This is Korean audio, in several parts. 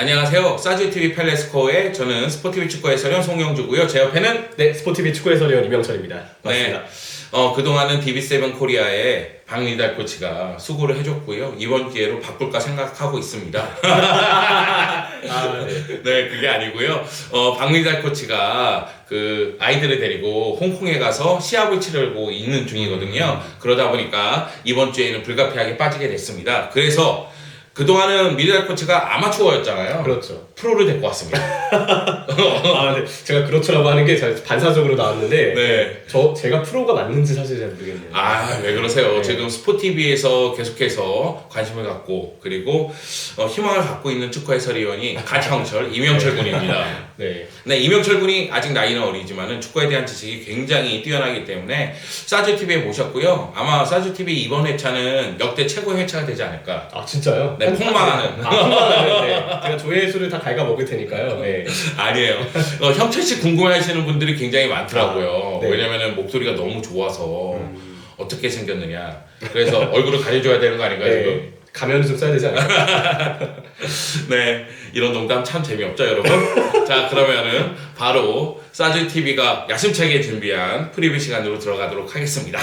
안녕하세요. 사즈TV 팰레스코어의 저는 스포티비 축구 해설위원 송영주고요. 제 옆에는 네, 스포티비 축구 해설위원 이명철입니다. 맞습니다. 네, 그동안은 DB7 코리아의 박리달 코치가 수고를 해줬고요. 이번 기회로 바꿀까 생각하고 있습니다. 네, 그게 아니고요. 박리달 코치가 그 아이들을 데리고 홍콩에 가서 시합을 치르고 있는 중이거든요. 그러다 보니까 이번 주에는 불가피하게 빠지게 됐습니다. 그래서 그동안은 미리달 코치가 아마추어였잖아요. 그렇죠. 프로를 데리고 왔습니다. 네. 제가 그렇죠라고 하는 게 잘 반사적으로 나왔는데, 네. 제가 프로가 맞는지 사실 잘 모르겠네요. 왜 그러세요? 네. 지금 스포티비에서 계속해서 관심을 갖고, 그리고 희망을 갖고 있는 축구 해설위원이 가창철, 이명철 군입니다. 네. 네, 이명철 군이 아직 나이는 어리지만은 축구에 대한 지식이 굉장히 뛰어나기 때문에 사즈TV에 모셨고요. 아마 사즈TV 이번 회차는 역대 최고의 회차가 되지 않을까. 아, 진짜요? 네, 폭망하는. 폭망하는. 네. 제가 조회수를 다 갉아먹을 테니까요. 네. 아니에요. 형철씨 궁금해하시는 분들이 굉장히 많더라고요. 네. 왜냐면은 목소리가 너무 좋아서 어떻게 생겼느냐. 그래서 얼굴을 가려줘야 되는 거 아닌가요, 지금? 네. 가면을 좀 써야 되지 않을까? 네, 이런 농담 참 재미없죠, 여러분? 자, 그러면은 바로 사즈TV가 야심차게 준비한 프리뷰 시간으로 들어가도록 하겠습니다.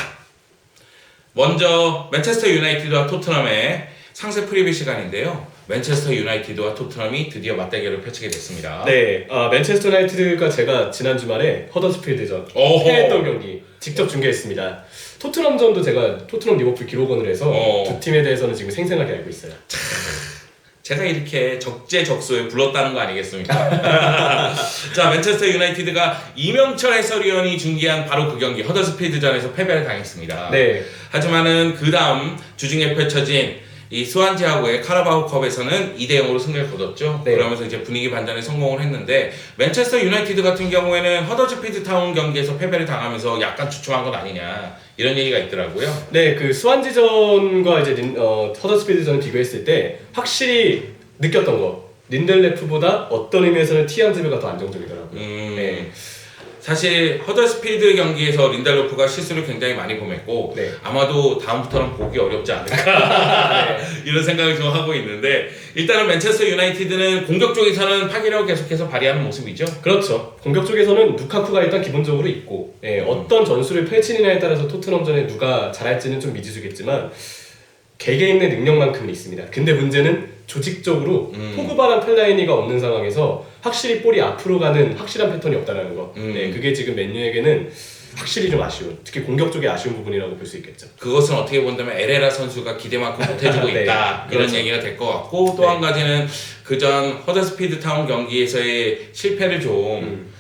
먼저 맨체스터 유나이티드와 토트넘의 상세 프리뷰 시간인데요. 맨체스터 유나이티드와 토트넘이 드디어 맞대결을 펼치게 됐습니다. 네, 맨체스터 유나이티드가 제가 지난 주말에 허더스필드전 패했던 경기 직접 중계했습니다. 토트넘전도 제가 토트넘 리버풀 기록원을 해서 두 팀에 대해서는 지금 생생하게 알고 있어요. 제가 이렇게 적재적소에 불렀다는 거 아니겠습니까? 자, 맨체스터 유나이티드가 이명철 해설위원이 중계한 바로 그 경기 허더스필드전에서 패배를 당했습니다. 네. 하지만은 그 다음 주중에 펼쳐진 이 스완지하고의 카라바오컵에서는 2대0으로 승리를 거뒀죠. 네. 그러면서 이제 분위기 반전에 성공을 했는데 맨체스터 유나이티드 같은 경우에는 허더스필드 타운 경기에서 패배를 당하면서 약간 주춤한 건 아니냐 이런 얘기가 있더라고요. 네, 그 스완지전과 이제 허더스필드전을 비교했을 때 확실히 느꼈던 거 린델레프보다 어떤 의미에서는 티안즈베가 더 안정적이더라고요. 네. 사실 허더스필드 경기에서 린델로프가 실수를 굉장히 많이 범했고 네. 아마도 다음부터는 보기 어렵지 않을까 네. 이런 생각을 좀 하고 있는데 일단은 맨체스터 유나이티드는 공격 쪽에서는 파괴력을 계속해서 발휘하는 모습이죠. 그렇죠. 공격 쪽에서는 루카쿠가 일단 기본적으로 있고 어떤 전술을 펼치느냐에 따라서 토트넘전에 누가 잘할지는 좀 미지수겠지만 개개인의 능력만큼은 있습니다. 근데 문제는 조직적으로 포그바랑 펠라이니가 없는 상황에서 확실히 볼이 앞으로 가는 확실한 패턴이 없다는 거. 네, 그게 지금 맨유에게는 확실히 좀 아쉬운, 특히 공격 쪽에 아쉬운 부분이라고 볼 수 있겠죠. 그것은 어떻게 본다면 에레라 선수가 기대만큼 못해주고 네, 있다 이런 그렇죠. 얘기가 될 것 같고 또 한 가지는 그전 허더스필드 타운 경기에서의 실패를 좀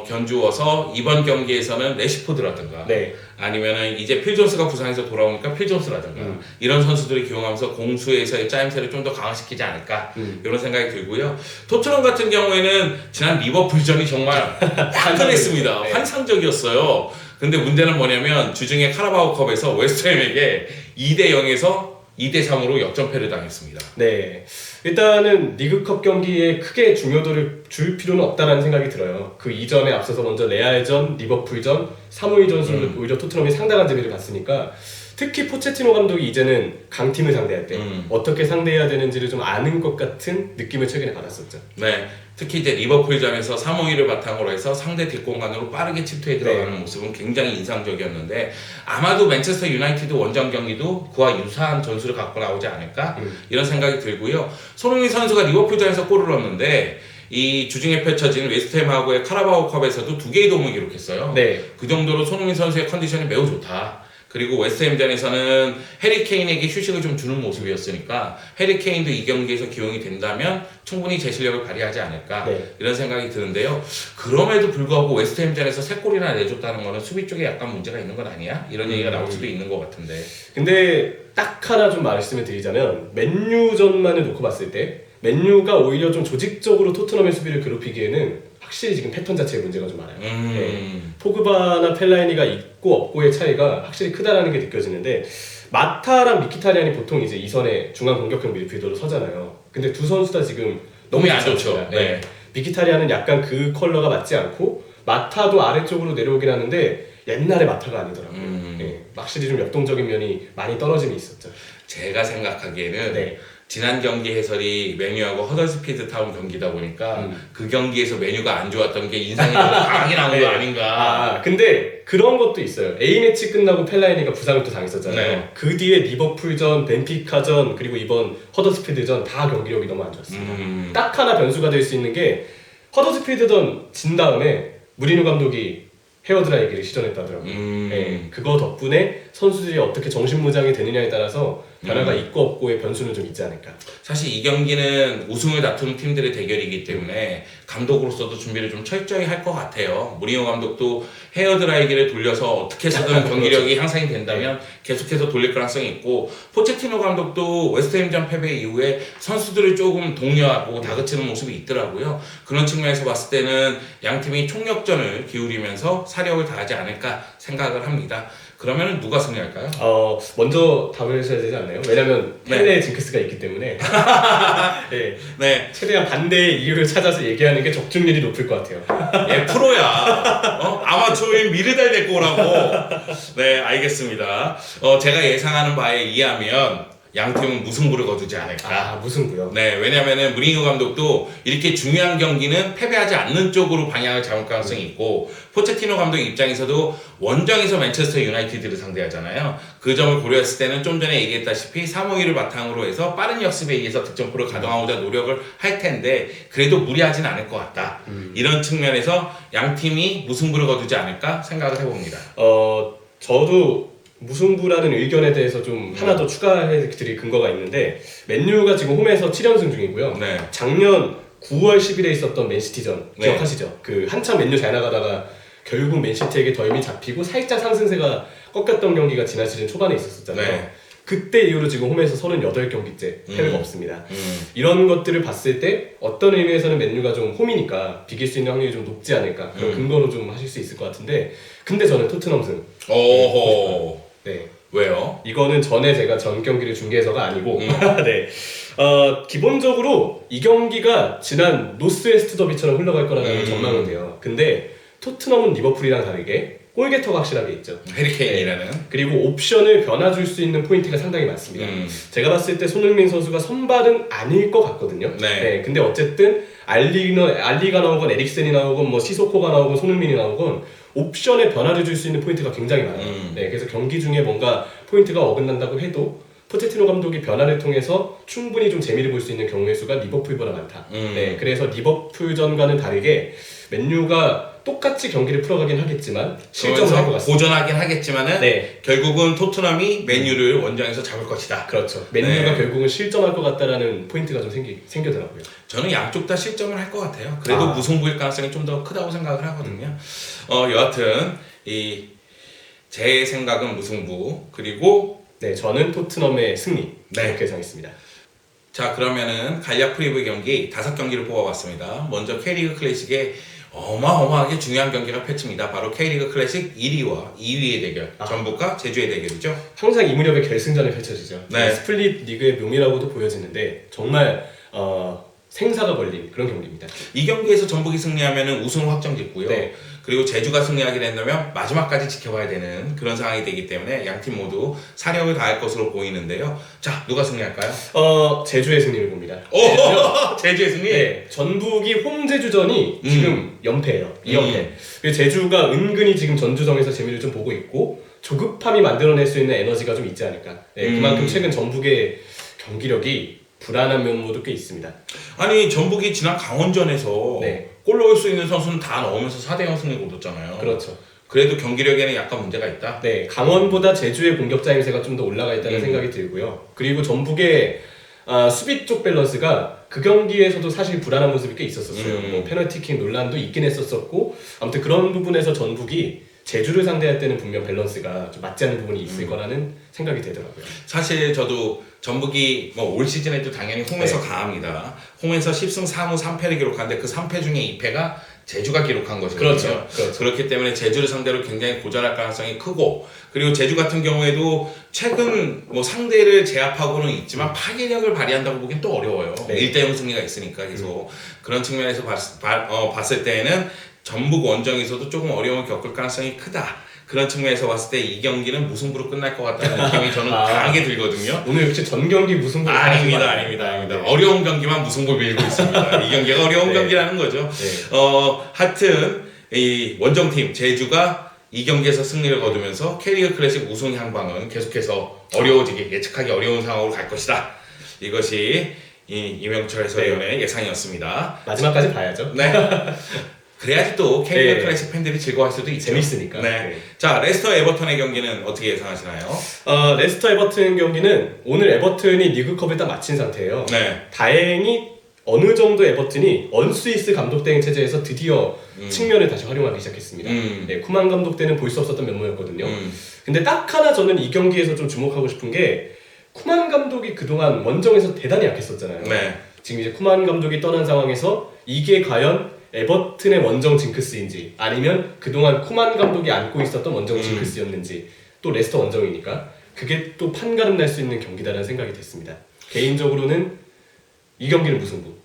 견주어서 이번 경기에서는 레시포드라든가 네. 아니면은 이제 필 존스가 부상해서 돌아오니까 필 존스라든가 이런 선수들을 기용하면서 공수에서의 짜임새를 좀 더 강화시키지 않을까 이런 생각이 들고요. 토트넘 같은 경우에는 지난 리버풀전이 정말 화끈했습니다. 네. 환상적이었어요. 근데 문제는 뭐냐면 주중에 카라바오컵에서 웨스트햄에게 2대0에서 2대3으로 역전패를 당했습니다. 네. 일단은 리그컵 경기에 크게 중요도를 줄 필요는 없다는 생각이 들어요. 그 이전에 앞서서 먼저 레알전, 리버풀전, 사무이전으로 오히려 토트넘이 상당한 재미를 봤으니까 특히 포체티노 감독이 이제는 강팀을 상대할 때 어떻게 상대해야 되는지를 좀 아는 것 같은 느낌을 최근에 받았었죠. 네. 특히 이제 리버풀전에서 3-5-1을 바탕으로 해서 상대 뒷공간으로 빠르게 침투해 들어가는 모습은 굉장히 인상적이었는데 아마도 맨체스터 유나이티드 원정 경기도 그와 유사한 전술을 갖고 나오지 않을까 이런 생각이 들고요. 손흥민 선수가 리버풀전에서 골을 넣었는데 이 주중에 펼쳐진 웨스트햄하고의 카라바오컵에서도 2개의 도움을 기록했어요. 네. 그 정도로 손흥민 선수의 컨디션이 매우 좋다. 그리고 웨스트햄전에서는 해리 케인에게 휴식을 좀 주는 모습이었으니까 해리 케인도 이 경기에서 기용이 된다면 충분히 제 실력을 발휘하지 않을까 이런 생각이 드는데요. 그럼에도 불구하고 웨스트햄전에서 3골이나 내줬다는 거는 수비 쪽에 약간 문제가 있는 건 아니야? 이런 얘기가 나올 수도 있는 것 같은데. 근데 딱 하나 좀 말씀을 드리자면 맨유전만을 놓고 봤을 때 맨유가 오히려 좀 조직적으로 토트넘의 수비를 괴롭히기에는 확실히 지금 패턴 자체에 문제가 좀 많아요. 네. 포그바나 펠라이니가 있고 없고의 차이가 확실히 크다라는 게 느껴지는데 마타랑 미키타리안이 보통 이제 이선에 중앙 공격형 미드필더로 서잖아요. 근데 두 선수 다 지금 너무 안 좋죠. 네. 미키타리안은 약간 그 컬러가 맞지 않고 마타도 아래쪽으로 내려오긴 하는데 옛날의 마타가 아니더라고요. 네. 확실히 좀 역동적인 면이 많이 떨어짐이 있었죠. 제가 생각하기에는 지난 경기 해설이 메뉴하고 허더스피드 타운 경기다 보니까 그 경기에서 메뉴가 안 좋았던 게 인상이 좀 강하게 나온 거 네. 아닌가. 근데 그런 것도 있어요. A매치 끝나고 펠라이니가 부상을 또 당했었잖아요. 네. 그 뒤에 리버풀전, 벤피카전, 그리고 이번 허더스필드전 다 경기력이 너무 안 좋았습니다. 딱 하나 변수가 될 수 있는 게 허더스필드전 진 다음에 무리뉴 감독이 헤어드라이기를 시전했다더라고요. 네, 그거 덕분에 선수들이 어떻게 정신무장이 되느냐에 따라서 변화가 있고 없고의 변수는 좀 있지 않을까. 사실 이 경기는 우승을 다투는 팀들의 대결이기 때문에 감독으로서도 준비를 좀 철저히 할 것 같아요. 무리뉴 감독도 헤어드라이기를 돌려서 어떻게 해서든 경기력이 향상이 된다면 계속해서 돌릴 가능성이 있고, 포체티노 감독도 웨스트햄전 패배 이후에 선수들을 조금 독려하고 다그치는 모습이 있더라고요. 그런 측면에서 봤을 때는 양 팀이 총력전을 기울이면서 사력을 다하지 않을까 생각을 합니다. 그러면 누가 승리할까요? 먼저 답을 해줘야 되지 않나요? 왜냐면 네. 팬의 징크스가 있기 때문에 네, 네, 최대한 반대의 이유를 찾아서 얘기하는 게 적중률이 높을 것 같아요. 얘 프로야. 아마추어인 미르달 데리고 오라고. 네, 알겠습니다. 제가 예상하는 바에 의하면 양 팀은 무승부를 거두지 않을까. 무승부요? 네, 왜냐면은 무리뉴 감독도 이렇게 중요한 경기는 패배하지 않는 쪽으로 방향을 잡을 가능성이 있고, 포체티노 감독 입장에서도 원정에서 맨체스터 유나이티드를 상대하잖아요. 그 점을 고려했을 때는 좀 전에 얘기했다시피 3-5-2를 바탕으로 해서 빠른 역습에 의해서 득점포를 가동하고자 노력을 할 텐데 그래도 무리하진 않을 것 같다. 이런 측면에서 양 팀이 무승부를 거두지 않을까 생각을 해봅니다. 저도 무승부라는 의견에 대해서 좀 하나 더 추가해 드릴 근거가 있는데, 맨유가 지금 홈에서 7연승 중이고요. 네. 작년 9월 10일에 있었던 맨시티전 네. 기억하시죠? 그 한참 맨유 잘 나가다가 결국 맨시티에게 더 힘이 잡히고 살짝 상승세가 꺾였던 경기가 지난 시즌 초반에 있었잖아요. 네. 그때 이후로 지금 홈에서 38경기째 패배가 없습니다. 음. 이런 것들을 봤을 때 어떤 의미에서는 맨유가 좀 홈이니까 비길 수 있는 확률이 좀 높지 않을까, 그런 근거로 좀 하실 수 있을 것 같은데, 근데 저는 토트넘승. 오호. 네. 왜요? 이거는 전에 제가 전 경기를 중계해서가 아니고 네. 기본적으로 이 경기가 지난 노스웨스트 더비처럼 흘러갈 거라는 전망은 돼요. 근데 토트넘은 리버풀이랑 다르게 골게터가 확실하게 있죠. 해리케인이라는. 그리고 옵션을 변화 줄 수 있는 포인트가 상당히 많습니다. 제가 봤을 때 손흥민 선수가 선발은 아닐 것 같거든요. 네. 근데 어쨌든 알리가 나오건 에릭센이 나오건 뭐 시소코가 나오건 손흥민이 나오건 옵션에 변화를 줄 수 있는 포인트가 굉장히 많아요. 그래서 경기 중에 뭔가 포인트가 어긋난다고 해도 포체티노 감독이 변화를 통해서 충분히 좀 재미를 볼 수 있는 경우의 수가 리버풀보다 많다. 그래서 리버풀전과는 다르게 맨유가 똑같이 경기를 풀어가긴 하겠지만 실점을 할 것 같습니다. 고전하긴 하겠지만은 네. 결국은 토트넘이 맨유를 원정에서 잡을 것이다. 그렇죠. 맨유가 네. 결국은 실점할 것 같다라는 포인트가 좀 생겨더라고요. 저는 양쪽 다 실점을 할 것 같아요. 그래도 무승부일 가능성이 좀 더 크다고 생각을 하거든요. 여하튼 제 생각은 무승부, 그리고 네, 저는 토트넘의 승리. 네. 이렇게 정했습니다. 자, 그러면은 간략 프리뷰 경기 5경기를 뽑아봤습니다. 먼저 K리그 클래식의 어마어마하게 중요한 경기가 펼칩니다. 바로 K리그 클래식 1위와 2위의 대결, 전북과 제주의 대결이죠. 항상 이 무렵에 결승전이 펼쳐지죠. 네. 스플릿 리그의 묘미라고도 보여지는데 정말 생사가 걸린 그런 경기입니다. 이 경기에서 전북이 승리하면 우승 확정 짓고요. 네. 그리고 제주가 승리하게 된다면 마지막까지 지켜봐야 되는 그런 상황이 되기 때문에 양팀 모두 사력을 다할 것으로 보이는데요. 자, 누가 승리할까요? 제주의 승리를 봅니다. 제주의 승리? 네, 전북이 홈 제주전이 지금 연패예요. 2연패. 그리고 제주가 은근히 지금 전주정에서 재미를 좀 보고 있고 조급함이 만들어낼 수 있는 에너지가 좀 있지 않을까. 그만큼 최근 전북의 경기력이 불안한 면모도 꽤 있습니다. 아니, 전북이 지난 강원전에서 네. 골 넣을 수 있는 선수는 다 넣으면서 4대0 승리 거뒀잖아요. 그렇죠. 그래도 경기력에는 약간 문제가 있다? 네, 강원보다 제주의 공격자 힘세가 좀 더 올라가 있다는 생각이 들고요. 그리고 전북의 수비 쪽 밸런스가 그 경기에서도 사실 불안한 모습이 꽤 있었어요. 뭐 페널티킥 논란도 있긴 했었고, 아무튼 그런 부분에서 전북이 제주를 상대할 때는 분명 밸런스가 좀 맞지 않는 부분이 있을 거라는 생각이 되더라고요. 사실 저도 전북이 올 시즌에도 당연히 홈에서 강합니다. 홈에서 10승 4무 3패를 기록하는데 그 3패 중에 2패가 제주가 기록한 것이거든요. 그렇죠. 그렇기 때문에 제주를 상대로 굉장히 고전할 가능성이 크고, 그리고 제주 같은 경우에도 최근 상대를 제압하고는 있지만 파괴력을 발휘한다고 보기엔 또 어려워요. 네. 1대0 승리가 있으니까 계속. 그런 측면에서 봤을 때에는 전북 원정에서도 조금 어려움을 겪을 가능성이 크다. 그런 측면에서 봤을 때 이 경기는 무승부로 끝날 것 같다는 느낌이 저는 강하게 들거든요. 오늘 역시 전 경기 무승부 아닙니다. 네. 어려운 경기만 무승부 밀고 있습니다. 이 경기가 어려운 네. 경기라는 거죠. 네. 하여튼 이 원정팀 제주가 이 경기에서 승리를 거두면서 K리그 클래식 우승 향방은 계속해서 어려워지게 예측하기 어려운 상황으로 갈 것이다. 이것이 이명철 해설위원의 예상이었습니다. 마지막까지 봐야죠. 네. 그래야지 또 K리그 네. 클래식 팬들이 즐거워할 수도 있죠. 재밌으니까. 네. 네. 자, 레스터 에버턴의 경기는 어떻게 예상하시나요? 레스터 에버튼 경기는 오늘 에버튼이 리그컵을 딱 마친 상태예요. 네. 다행히 어느 정도 에버튼이 언스위스 감독 대행 체제에서 드디어 측면을 다시 활용하기 시작했습니다. 네, 쿠만 감독 때는 볼 수 없었던 면모였거든요. 근데 딱 하나 저는 이 경기에서 좀 주목하고 싶은 게 쿠만 감독이 그동안 원정에서 대단히 약했었잖아요. 네. 지금 이제 쿠만 감독이 떠난 상황에서 이게 과연 에버튼의 원정 징크스인지 아니면 그동안 쿠만 감독이 안고 있었던 원정 징크스였는지 또 레스터 원정이니까 그게 또 판가름 날 수 있는 경기다라는 생각이 됐습니다. 개인적으로는 이 경기는 무승부.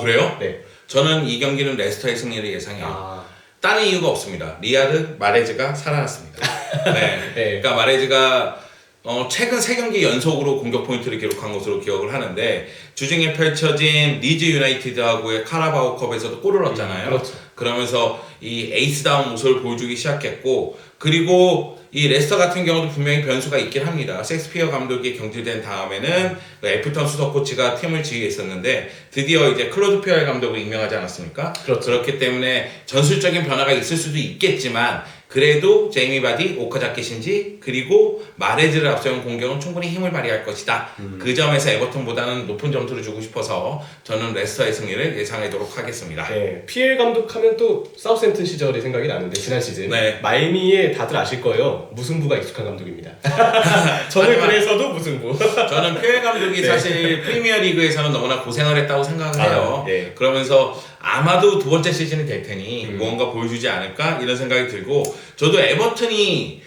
그래요? 네. 저는 이 경기는 레스터의 승리를 예상해요. 아, 다른 이유가 없습니다. 리아드 마레즈가 살아났습니다. 네. 네. 그러니까 마레즈가 최근 3경기 연속으로 공격 포인트를 기록한 것으로 기억을 하는데 주중에 펼쳐진 리즈 유나이티드하고의 카라바오컵에서도 골을 넣었잖아요. 그렇죠. 그러면서 이 에이스다운 모습을 보여주기 시작했고 그리고 이 레스터 같은 경우도 분명히 변수가 있긴 합니다. 셰익스피어 감독이 경질된 다음에는 그 애플턴 수석 코치가 팀을 지휘했었는데 드디어 이제 클로드 피엘 감독을 임명하지 않았습니까? 그렇죠. 그렇기 때문에 전술적인 변화가 있을 수도 있겠지만 그래도 제이미 바디, 오카자키 신지 그리고 마레즈를 앞세운 공격은 충분히 힘을 발휘할 것이다. 그 점에서 에버턴보다는 높은 점수를 주고 싶어서 저는 레스터의 승리를 예상하도록 하겠습니다. 네. 피엘 감독하면 또 사우스햄튼 시절이 생각이 나는데 지난 시즌 네. 마이애미에 다들 아실 거예요. 무승부가 익숙한 감독입니다. 저는 그래서도 무승부. 저는 피엘 감독이 네. 사실 프리미어 리그에서는 너무나 고생을 했다고 생각을 해요. 네. 그러면서 아마도 두 번째 시즌이 될 테니 무언가 보여주지 않을까 이런 생각이 들고 저도 에버튼이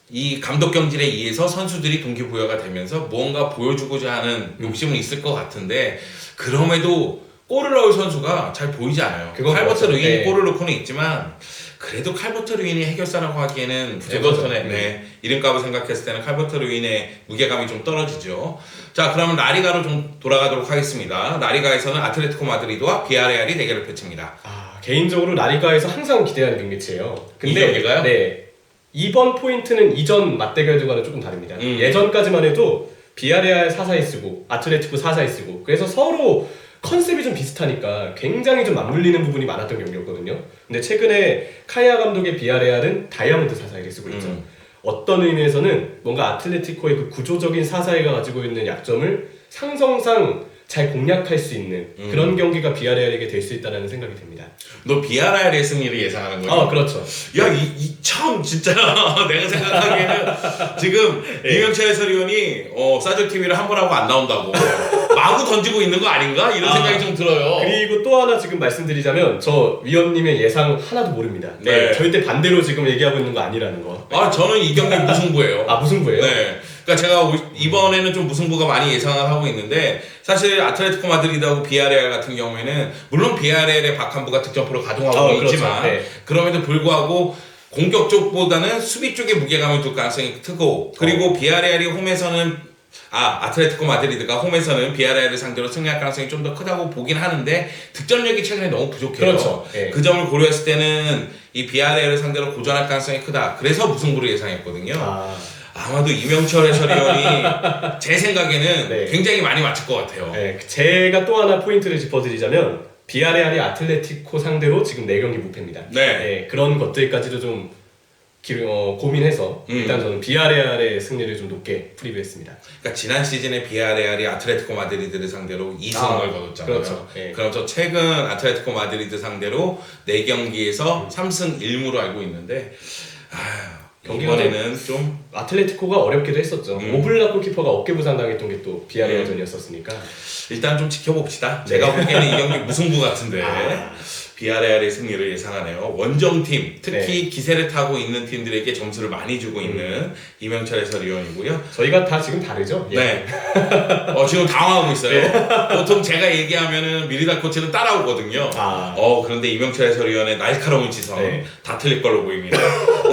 이 감독 경질에 의해서 선수들이 동기부여가 되면서 무언가 보여주고자 하는 욕심은 있을 것 같은데 그럼에도 골을 넣을 선수가 잘 보이지 않아요. 칼버트 그렇죠. 루인이 네. 골을 넣고는 있지만 그래도 칼버트 루인이 해결사라고 하기에는 에버턴의 이름값을 생각했을 때는 칼버트 루인의 무게감이 좀 떨어지죠. 자, 그러면 라리가로 좀 돌아가도록 하겠습니다. 라리가에서는 아틀레티코 마드리드와 비아레알이 대결을 펼칩니다. 개인적으로 라리가에서 항상 기대하는 빅매치예요. 근데 이 경기가요? 네. 이번 포인트는 이전 맞대결들과는 조금 다릅니다. 예전까지만 해도 비아레알 4-4이 쓰고 아틀레티코 4-4이 쓰고 그래서 서로 컨셉이 좀 비슷하니까 굉장히 좀 맞물리는 부분이 많았던 경기였거든요. 근데 최근에 카야 감독의 비아레알은 다이아몬드 4-4를 쓰고 있죠. 어떤 의미에서는 뭔가 아틀레티코의 그 구조적인 4-4가 가지고 있는 약점을 상성상 잘 공략할 수 있는 그런 경기가 비아레알에게 될 수 있다는 생각이 듭니다. 너 비아레알의 승리를 예상하는 거야? 그렇죠. 야, 참 진짜 내가 생각하기에는 지금 이명철 해설위원이 사저 TV를 한 번 하고 안 나온다고 마구 던지고 있는 거 아닌가 이런 생각이 좀 들어요. 그리고 또 하나 지금 말씀드리자면 저 위원님의 예상 하나도 모릅니다. 네. 절대 반대로 지금 얘기하고 있는 거 아니라는 거. 저는 이 경기 무승부예요. 무승부예요? 네. 그러니까 제가 이번에는 좀 무승부가 많이 예상을 하고 있는데 사실 아틀레티코 마드리드하고 비아레알 같은 경우에는 물론 비아레알의 박한부가 득점포로 가동하고 그렇죠. 있지만 네. 그럼에도 불구하고 공격 쪽보다는 수비 쪽에 무게감을 둘 가능성이 크고 그리고 비아레알이 홈에서는 아틀레티코 마드리드가 홈에서는 비아레알을 상대로 승리할 가능성이 좀 더 크다고 보긴 하는데 득점력이 최근에 너무 부족해요. 그렇죠. 네. 그 점을 고려했을 때는 이 비아레알을 상대로 고전할 가능성이 크다. 그래서 무승부를 예상했거든요. 아마도 이명철 해설위원이 제 생각에는 네. 굉장히 많이 맞출 것 같아요. 네, 제가 또 하나 포인트를 짚어드리자면 비아레알이 아틀레티코 상대로 지금 4경기 무패입니다. 네. 그런 것들까지도 좀 고민해서 일단 저는 비아레알의 승리를 좀 높게 프리뷰했습니다. 그러니까 지난 시즌에 비아레알이 아틀레티코 마드리드를 상대로 2승을 거뒀잖아요. 그렇죠. 네. 그래서 최근 아틀레티코 마드리드 상대로 4경기에서 3승 1무로 알고 있는데 이번에는 좀 아틀레티코가 어렵기도 했었죠. 오블락 골키퍼가 어깨 부상 당했던 게 또 비아레알전이었으니까 일단 좀 지켜봅시다. 제가 보기에는 이 경기 무승부 같은데 아. 비아레알의 승리를 예상하네요. 원정팀, 특히 기세를 타고 있는 팀들에게 점수를 많이 주고 있는 이명철 해설위원이고요. 저희가 다 지금 다르죠? 예. 네. 지금 당황하고 있어요. 보통 제가 얘기하면은 미리다 코치는 따라오거든요. 그런데 이명철 해설위원의 날카로운 지성 네. 다 틀릴 걸로 보입니다.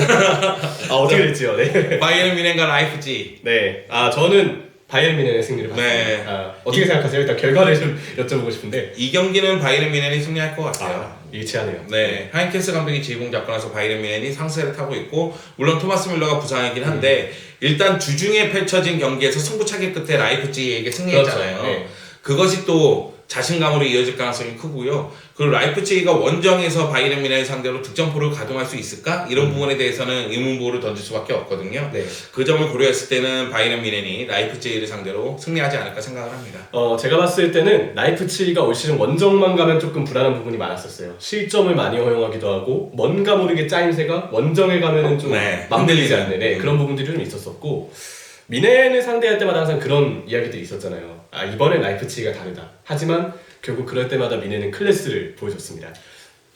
아 어떻게 됐지요? 네. 바이에른 뮌헨과 라이프치히. 네. 아 저는 바이에른 뮌헨의 승리를 봤습니다. 네. 아, 어떻게 생각하세요? 일단 결과를 좀 여쭤보고 싶은데. 이 경기는 바이에른 뮌헨이 승리할 것 같아요. 아, 일치하네요. 네, 하인케스 감독이 지휘봉 잡고 나서 바이에른 뮌헨이 상승세를 타고 있고, 물론 토마스 뮬러가 부상이긴 한데 일단 주중에 펼쳐진 경기에서 승부차기 끝에 라이프치히에게 승리했잖아요. 그렇죠. 네. 그것이 또 자신감으로 이어질 가능성이 크고요. 그리고 라이프치히가 원정에서 바이에른 뮌헨 상대로 득점포를 가동할 수 있을까? 이런 부분에 대해서는 의문부호를 던질 수밖에 없거든요. 네. 그 점을 고려했을 때는 바이에른 뮌헨이 라이프치히를 상대로 승리하지 않을까 생각을 합니다. 제가 봤을 때는 라이프치히가 올 시즌 원정만 가면 조금 불안한 부분이 많았었어요. 실점을 많이 허용하기도 하고 뭔가 모르게 짜임새가 원정에 가면은 좀 네, 맘들리지 흔들리는. 않는 그런 부분들이 좀 있었었고 뮌헨을 상대할 때마다 항상 그런 이야기들이 있었잖아요. 아 이번엔 라이프치히가 다르다. 하지만 결국 그럴 때마다 뮌헨은 클래스를 보여줬습니다.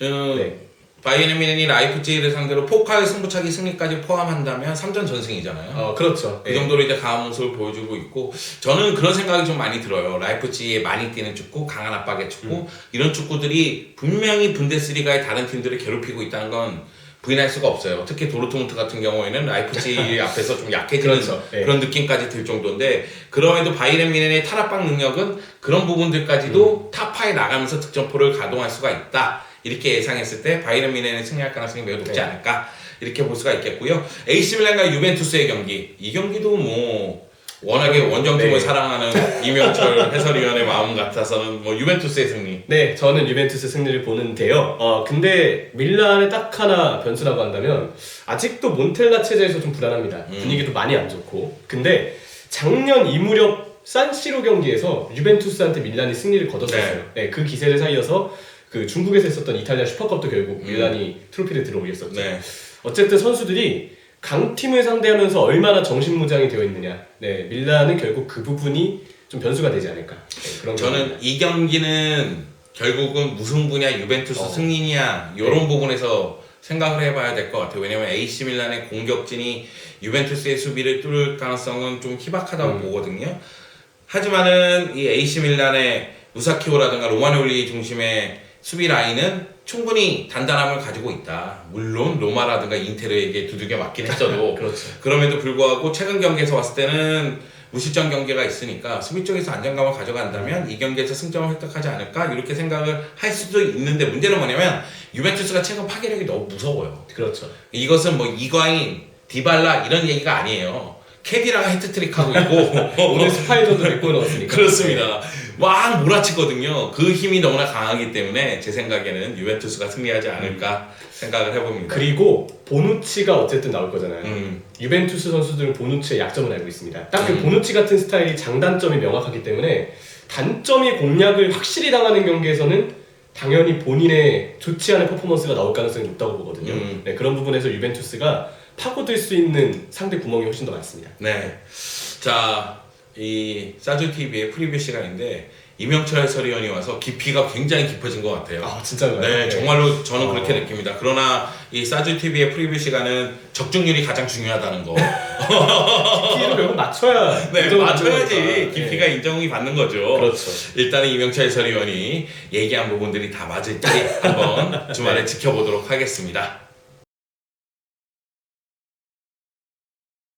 네. 바이에른 뮌헨이 라이프치히를 상대로 포칼 승부차기 승리까지 포함한다면 3전 전승이잖아요. 그렇죠. 그 정도로 이제 강한 모습을 보여주고 있고, 저는 그런 생각이 좀 많이 들어요. 라이프치히의 많이 뛰는 축구, 강한 압박의 축구, 이런 축구들이 분명히 분데스리가의 다른 팀들을 괴롭히고 있다는 건 부인할 수가 없어요. 특히 도르트문트 같은 경우에는 라이프치히 앞에서 좀 약해지는 그렇죠. 네. 그런 느낌까지 들 정도인데, 그럼에도 바이에른 뮌헨의 탈압박 능력은 그런 부분들까지도 타파에 나가면서 득점포를 가동할 수가 있다. 이렇게 예상했을 때 바이에른 뮌헨이 승리할 가능성이 매우 높지 않을까 이렇게 볼 수가 있겠고요. AC 밀란과 유벤투스의 경기, 이 경기도 뭐 워낙에 원정팀을 사랑하는 이명철 해설위원의 마음 같아서는 뭐 유벤투스의 승리. 네, 저는 유벤투스 승리를 보는데요. 근데 밀란에 딱 하나 변수라고 한다면 아직도 몬텔라 체제에서 좀 불안합니다. 분위기도 많이 안 좋고. 근데 작년 이 무렵 산시로 경기에서 유벤투스한테 밀란이 승리를 거뒀었어요. 네, 그 기세를 살려서 그 중국에서 했었던 이탈리아 슈퍼컵도 결국 밀란이 트로피를 들어올렸었죠. 네. 어쨌든 선수들이 강팀을 상대하면서 얼마나 정신무장이 되어 있느냐. 네, 밀란은 결국 그 부분이 좀 변수가 되지 않을까. 네, 그런 저는 이 경기는 결국은 무승부냐 유벤투스 승리냐 이런 부분에서 생각을 해봐야 될 것 같아요. 왜냐면 AC 밀란의 공격진이 유벤투스의 수비를 뚫을 가능성은 좀 희박하다고 보거든요. 하지만은 이 AC 밀란의 무사키오라든가 로마놀리 중심의 수비 라인은 충분히 단단함을 가지고 있다. 물론 로마라든가 인테르에게 두들겨 맞긴 했어도 그렇죠. 그럼에도 불구하고 최근 경기에서 봤을 때는 무실점 경기가 있으니까 수비 쪽에서 안정감을 가져간다면 이 경기에서 승점을 획득하지 않을까 이렇게 생각을 할 수도 있는데, 문제는 뭐냐면 유벤투스가 최근 파괴력이 너무 무서워요. 그렇죠. 이것은 뭐 이과인, 디발라 이런 얘기가 아니에요. 캐디라가 해트트릭하고 있고 오늘 스파이더도 100골 넣었으니까. 그렇습니다. 막 몰아치거든요. 그 힘이 너무나 강하기 때문에 제 생각에는 유벤투스가 승리하지 않을까 생각을 해봅니다. 그리고 보누치가 어쨌든 나올 거잖아요. 음. 유벤투스 선수들은 보누치의 약점을 알고 있습니다. 딱 그 보누치 같은 스타일이 장단점이 명확하기 때문에 단점이 공략을 확실히 당하는 경기에서는 당연히 본인의 좋지 않은 퍼포먼스가 나올 가능성이 높다고 보거든요. 네, 그런 부분에서 유벤투스가 파고들 수 있는 상대 구멍이 훨씬 더 많습니다. 네. 자, 이 사주TV의 프리뷰 시간인데 이명철 해설위원이 와서 깊이가 굉장히 깊어진 것 같아요. 아 진짜요? 네, 정말로 저는 그렇게 느낍니다. 그러나 이 사주TV의 프리뷰 시간은 적중률이 가장 중요하다는 거. 깊이를 결국 맞춰야. 네, 맞춰야지 거니까. 깊이가 인정이 받는 거죠. 그렇죠. 일단은 이명철 해설위원이 얘기한 부분들이 다 맞을지 한번 주말에 지켜보도록 하겠습니다.